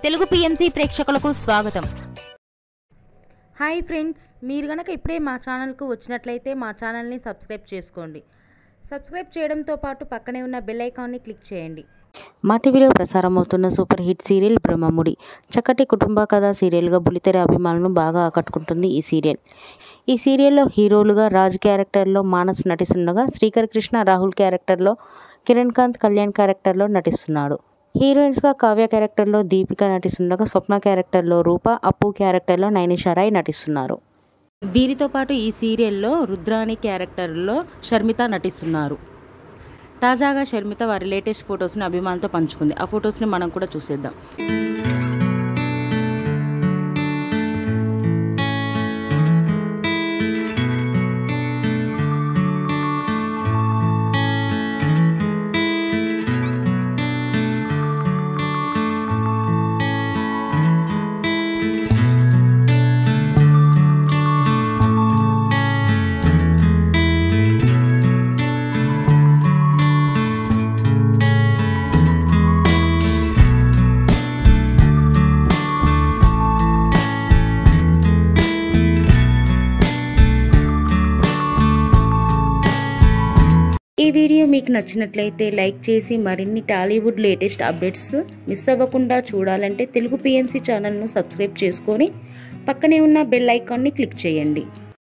Telugu PMC ప్రేక్షకులకు స్వాగతం. Hi friends, మీరు గనక ఇప్పుడే మా ఛానల్కు వచ్చినట్లయితే మా ఛానల్ని సబ్స్క్రైబ్ చేసుకోండి. సబ్స్క్రైబ్ చేయడంతో పాటు పక్కనే ఉన్న బెల్ ఐకాన్ని క్లిక్ చేయండి. మా టీవీలో ప్రసారమవుతున్న సూపర్ హిట్ సీరియల్ బ్రహ్మముడి చక్కటి కుటుంబ కథా సీరియల్గా బుల్లితెర అభిమానులను బాగా ఆకట్టుకుంటుంది ఈ సీరియల్లో హీరోలుగా రాజ్ క్యారెక్టర్లో మానస్ నటిస్తుండగా శ్రీకర్ కృష్ణ రాహుల్ క్యారెక్టర్లో కిరణ్ కాంత్ కళ్యాణ్ క్యారెక్టర్లో నటిస్తున్నాడు. హీరోయిన్స్గా కావ్య క్యారెక్టర్లో దీపిక నటిస్తుండగా స్వప్న క్యారెక్టర్లో రూప, అప్పు క్యారెక్టర్లో నైనిషారాయ్ నటిస్తున్నారు. వీరితో పాటు ఈ సీరియల్లో రుద్రాణి క్యారెక్టర్లో షర్మిత నటిస్తున్నారు. తాజాగా షర్మిత వారి లేటెస్ట్ ఫొటోస్ని అభిమానులతో పంచుకుంది. ఆ ఫొటోస్ని మనం కూడా చూసేద్దాం. ఈ వీడియో మీకు నచ్చినట్లయితే లైక్ చేసి మరిన్ని టాలీవుడ్ లేటెస్ట్ అప్డేట్స్ మిస్ అవ్వకుండా చూడాలంటే తెలుగు పిఎంసి ఛానల్ను సబ్స్క్రైబ్ చేసుకొని పక్కనే ఉన్న బెల్ ఐకాన్ని క్లిక్ చేయండి.